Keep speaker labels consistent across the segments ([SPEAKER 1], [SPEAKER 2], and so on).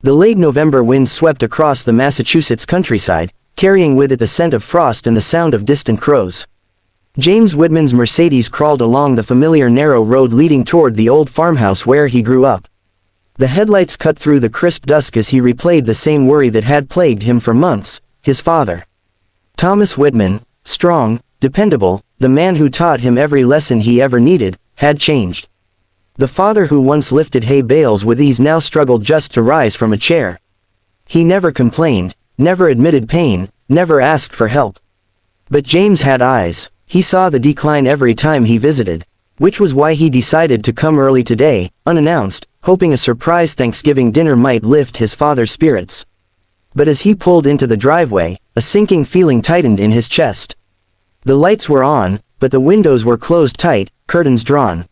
[SPEAKER 1] The late November wind swept across the Massachusetts countryside, carrying with it the scent of frost and the sound of distant crows. James Whitman's Mercedes crawled along the familiar narrow road leading toward the old farmhouse where he grew up. The headlights cut through the crisp dusk as he replayed the same worry that had plagued him for months: his father. Thomas Whitman, strong, dependable, the man who taught him every lesson he ever needed, had changed. The father who once lifted hay bales with ease now struggled just to rise from a chair. He never complained, never admitted pain, never asked for help. But James had eyes. He saw the decline every time he visited, which was why he decided to come early today, unannounced, hoping a surprise Thanksgiving dinner might lift his father's spirits. But as he pulled into the driveway, a sinking feeling tightened in his chest. The lights were on, but the windows were closed tight, curtains drawn.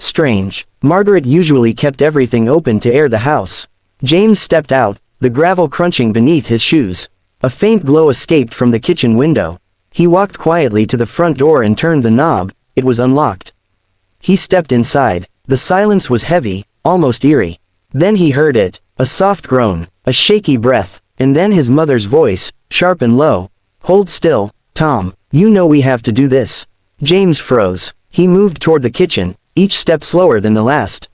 [SPEAKER 1] Strange. Margaret usually kept everything open to air the house. James stepped out, the gravel crunching beneath his shoes. A faint glow escaped from the kitchen window. He walked quietly to the front door and turned the knob. It was unlocked. He stepped inside. The silence was heavy, almost eerie. Then he heard it, a soft groan, a shaky breath, and then his mother's voice, sharp and low. "Hold still, Tom, you know we have to do this." James froze. He moved toward the kitchen, each step slower than the last.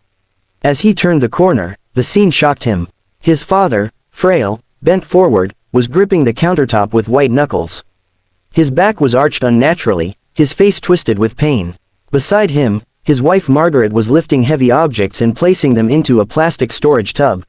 [SPEAKER 1] As he turned the corner, the scene shocked him. His father, frail, bent forward, was gripping the countertop with white knuckles. His back was arched unnaturally, his face twisted with pain. Beside him, his wife Margaret was lifting heavy objects and placing them into a plastic storage tub.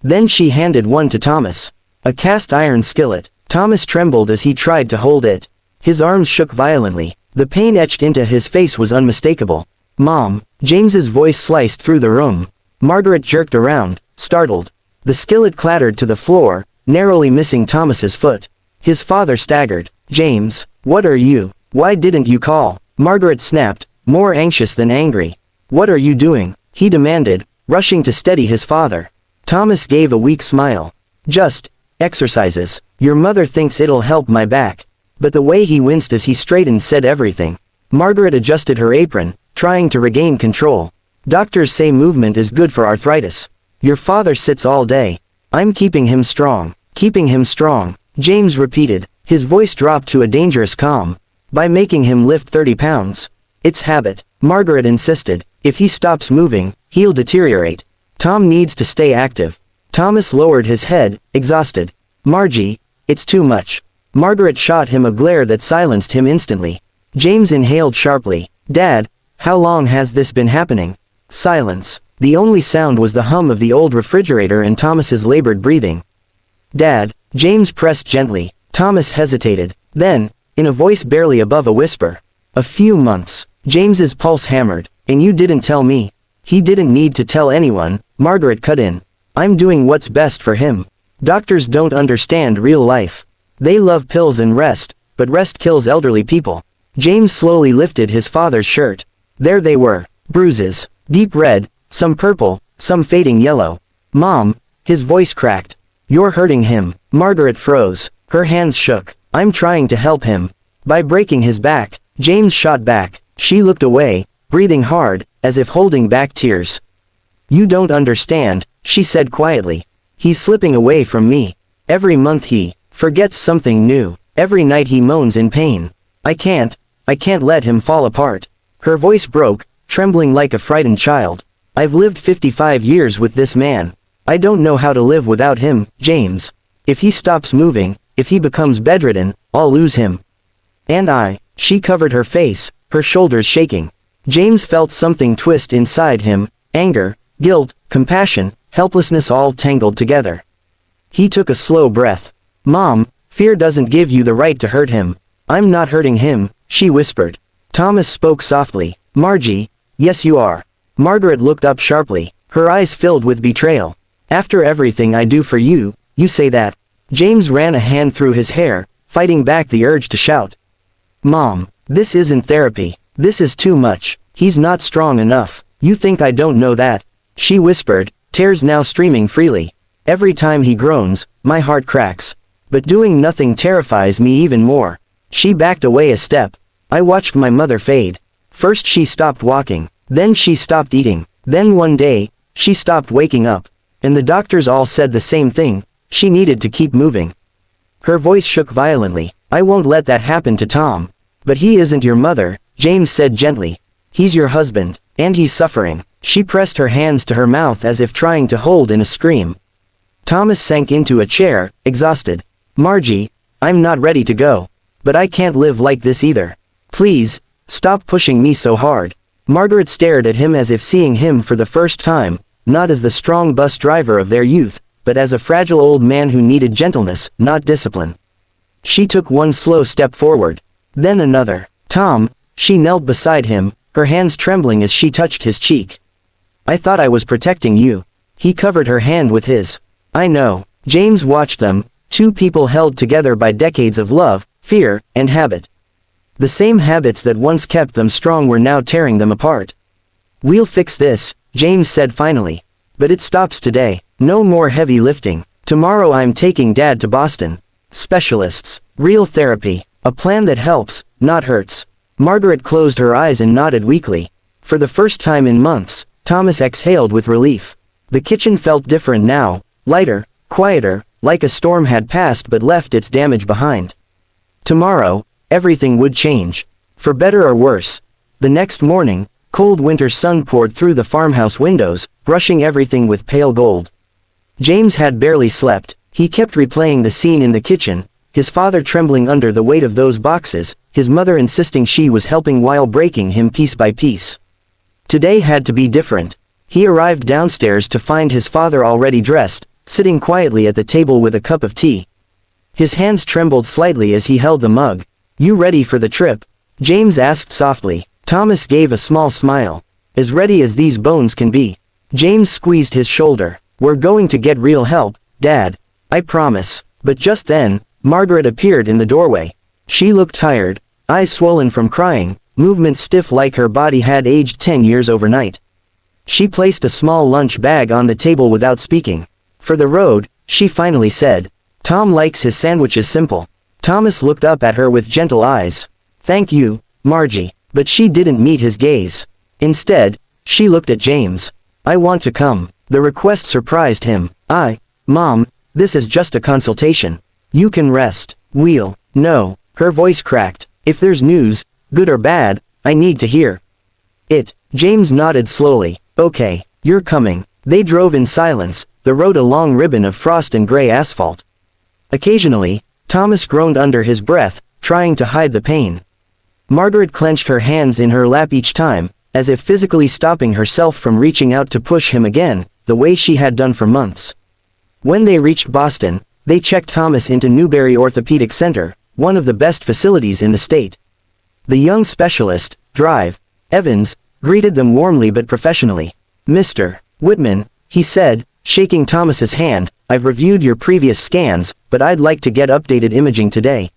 [SPEAKER 1] Then she handed one to Thomas. A cast iron skillet. Thomas trembled as he tried to hold it. His arms shook violently. The pain etched into his face was unmistakable. "Mom," James's voice sliced through the room. Margaret jerked around, startled. The skillet clattered to the floor, narrowly missing Thomas's foot. His father staggered. "James, what are you? Why didn't you call?" Margaret snapped, more anxious than angry. "What are you doing?" he demanded, rushing to steady his father. Thomas gave a weak smile. "Just exercises. Your mother thinks it'll help my back." But the way he winced as he straightened said everything. Margaret adjusted her apron, trying to regain control. "Doctors say movement is good for arthritis. Your father sits all day. I'm keeping him strong. Keeping him strong," James repeated. His voice dropped to a dangerous calm. "By making him lift 30 pounds. It's habit," Margaret insisted. "If he stops moving, he'll deteriorate. Tom needs to stay active." Thomas lowered his head, exhausted. "Margie, it's too much." Margaret shot him a glare that silenced him instantly. James inhaled sharply. "Dad, how long has this been happening?" Silence. The only sound was the hum of the old refrigerator and Thomas's labored breathing. "Dad," James pressed gently. Thomas hesitated. Then, in a voice barely above a whisper, "A few months." James's pulse hammered. "And you didn't tell me." "He didn't need to tell anyone," Margaret cut in. "I'm doing what's best for him. Doctors don't understand real life. They love pills and rest, but rest kills elderly people." James slowly lifted his father's shirt. There they were. Bruises. Deep red, some purple, some fading yellow. "Mom," his voice cracked. "You're hurting him." Margaret froze. Her hands shook. "I'm trying to help him." "By breaking his back." James shot back. She looked away, breathing hard, as if holding back tears. "You don't understand," she said quietly. "He's slipping away from me. Every month he forgets something new. Every night he moans in pain. I can't let him fall apart." Her voice broke, trembling like a frightened child. "I've lived 55 years with this man. I don't know how to live without him, James. If he stops moving, if he becomes bedridden, I'll lose him. And she covered her face, her shoulders shaking. James felt something twist inside him, anger, guilt, compassion, helplessness all tangled together. He took a slow breath. "Mom, fear doesn't give you the right to hurt him." "I'm not hurting him," she whispered. Thomas spoke softly. "Margie, yes you are." Margaret looked up sharply, her eyes filled with betrayal. "After everything I do for you, you say that?" James ran a hand through his hair, fighting back the urge to shout. "Mom, this isn't therapy. This is too much. He's not strong enough. You think I don't know that?" She whispered, tears now streaming freely. "Every time he groans, my heart cracks. But doing nothing terrifies me even more." She backed away a step. I watched my mother fade. First she stopped walking, then she stopped eating, then one day, she stopped waking up. And the doctors all said the same thing, she needed to keep moving. Her voice shook violently. I won't let that happen to Tom. But he isn't your mother, James said gently. He's your husband, and he's suffering. She pressed her hands to her mouth as if trying to hold in a scream. Thomas sank into a chair, exhausted. Margie, I'm not ready to go. But I can't live like this either. Please, stop pushing me so hard. Margaret stared at him as if seeing him for the first time, not as the strong bus driver of their youth, but as a fragile old man who needed gentleness, not discipline. She took one slow step forward. Then another. Tom, she knelt beside him, her hands trembling as she touched his cheek. I thought I was protecting you. He covered her hand with his. I know. James watched them, two people held together by decades of love, fear, and habit. The same habits that once kept them strong were now tearing them apart. We'll fix this, James said finally. But it stops today. No more heavy lifting. Tomorrow I'm taking Dad to Boston. Specialists. Real therapy. A plan that helps, not hurts. Margaret closed her eyes and nodded weakly. For the first time in months, Thomas exhaled with relief. The kitchen felt different now, lighter, quieter, like a storm had passed but left its damage behind. Tomorrow, everything would change. For better or worse. The next morning, cold winter sun poured through the farmhouse windows, brushing everything with pale gold. James had barely slept. He kept replaying the scene in the kitchen, his father trembling under the weight of those boxes, his mother insisting she was helping while breaking him piece by piece. Today had to be different. He arrived downstairs to find his father already dressed, sitting quietly at the table with a cup of tea. His hands trembled slightly as he held the mug. You ready for the trip? James asked softly. Thomas gave a small smile. As ready as these bones can be. James squeezed his shoulder. We're going to get real help, Dad. I promise. But just then, Margaret appeared in the doorway. She looked tired, eyes swollen from crying, movements stiff like her body had aged 10 years overnight. She placed a small lunch bag on the table without speaking. For the road, she finally said. Tom likes his sandwiches simple. Thomas looked up at her with gentle eyes. Thank you, Margie. But she didn't meet his gaze. Instead, she looked at James. I want to come. The request surprised him. Mom, this is just a consultation. You can rest. No. Her voice cracked. If there's news, good or bad, I need to hear it. James nodded slowly. Okay, you're coming. They drove in silence, the road a long ribbon of frost and gray asphalt. Occasionally, Thomas groaned under his breath, trying to hide the pain. Margaret clenched her hands in her lap each time, as if physically stopping herself from reaching out to push him again, the way she had done for months. When they reached Boston, they checked Thomas into Newberry Orthopedic Center, one of the best facilities in the state. The young specialist, Evans, greeted them warmly but professionally. Mr. Whitman, he said, shaking Thomas's hand, I've reviewed your previous scans, but I'd like to get updated imaging today.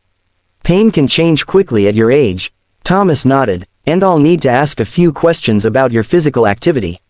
[SPEAKER 1] Pain can change quickly at your age. Thomas nodded, and I'll need to ask a few questions about your physical activity.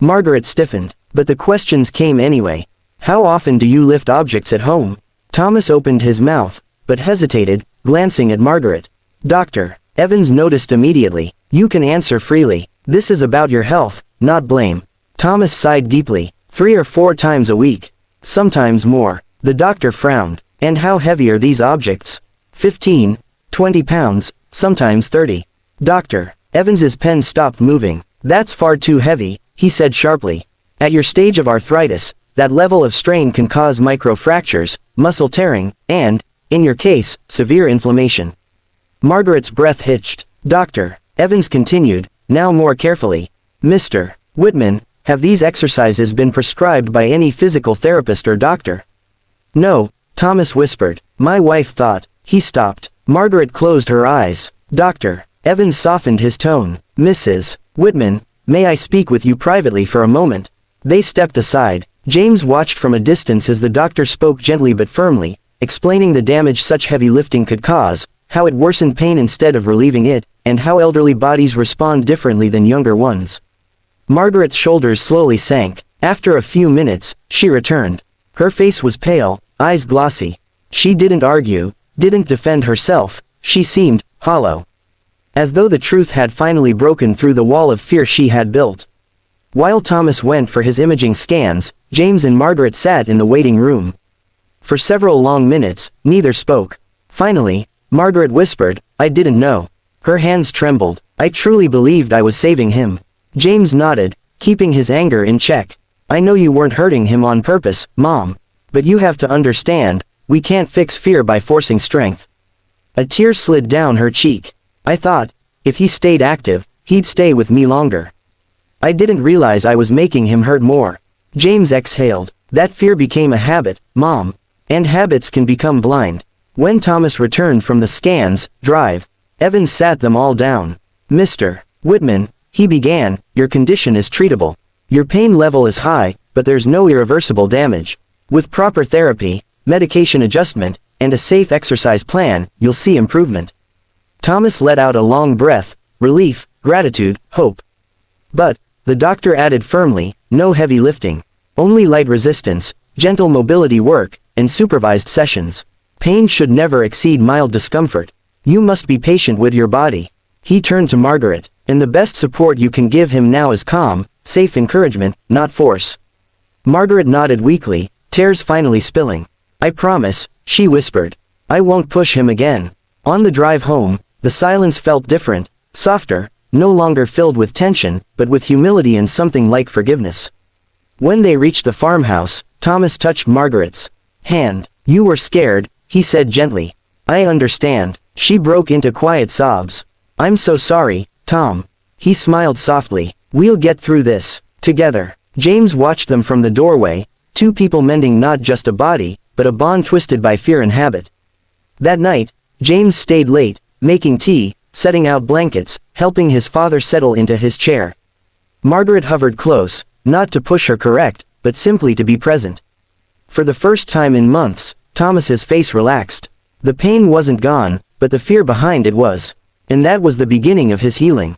[SPEAKER 1] Margaret stiffened, but the questions came anyway. How often do you lift objects at home? Thomas opened his mouth, but hesitated, glancing at Margaret. Dr. Evans noticed immediately. You can answer freely. This is about your health, not blame. Thomas sighed deeply. 3 or 4 times a week. Sometimes more. The doctor frowned. And how heavy are these objects? 15, 20 pounds, sometimes 30. Dr. Evans's pen stopped moving. That's far too heavy, he said sharply. At your stage of arthritis, that level of strain can cause microfractures, muscle tearing, and, in your case, severe inflammation. Margaret's breath hitched. Dr. Evans continued, now more carefully. Mr. Whitman, have these exercises been prescribed by any physical therapist or doctor? No, Thomas whispered. My wife thought. He stopped. Margaret closed her eyes. Dr. Evans softened his tone. Mrs. Whitman, may I speak with you privately for a moment? They stepped aside. James watched from a distance as the doctor spoke gently but firmly, explaining the damage such heavy lifting could cause, how it worsened pain instead of relieving it, and how elderly bodies respond differently than younger ones. Margaret's shoulders slowly sank. After a few minutes, she returned. Her face was pale, eyes glossy. She didn't argue, didn't defend herself, she seemed hollow. As though the truth had finally broken through the wall of fear she had built. While Thomas went for his imaging scans, James and Margaret sat in the waiting room. For several long minutes, neither spoke. Finally, Margaret whispered, "I didn't know." Her hands trembled. "I truly believed I was saving him." James nodded, keeping his anger in check. "I know you weren't hurting him on purpose, Mom. But you have to understand, we can't fix fear by forcing strength." A tear slid down her cheek. "I thought, if he stayed active, he'd stay with me longer. I didn't realize I was making him hurt more." James exhaled. "That fear became a habit, Mom. And habits can become blind." When Thomas returned from the scans, drive, Evans sat them all down. "Mr. Whitman," he began, "your condition is treatable. Your pain level is high, but there's no irreversible damage. With proper therapy, medication adjustment, and a safe exercise plan, you'll see improvement." Thomas let out a long breath, relief, gratitude, hope. "But," the doctor added firmly, "no heavy lifting. Only light resistance, gentle mobility work, and supervised sessions. Pain should never exceed mild discomfort. You must be patient with your body." He turned to Margaret, "And the best support you can give him now is calm, safe encouragement, not force." Margaret nodded weakly, tears finally spilling. "I promise," she whispered. "I won't push him again." On the drive home, the silence felt different, softer, no longer filled with tension, but with humility and something like forgiveness. When they reached the farmhouse, Thomas touched Margaret's hand. "You were scared," he said gently. "I understand." She broke into quiet sobs. "I'm so sorry, Tom." He smiled softly. "We'll get through this, together." James watched them from the doorway, two people mending not just a body, but a bond twisted by fear and habit. That night, James stayed late, making tea, setting out blankets, helping his father settle into his chair. Margaret hovered close, not to push or correct, but simply to be present. For the first time in months, Thomas's face relaxed. The pain wasn't gone, but the fear behind it was. And that was the beginning of his healing.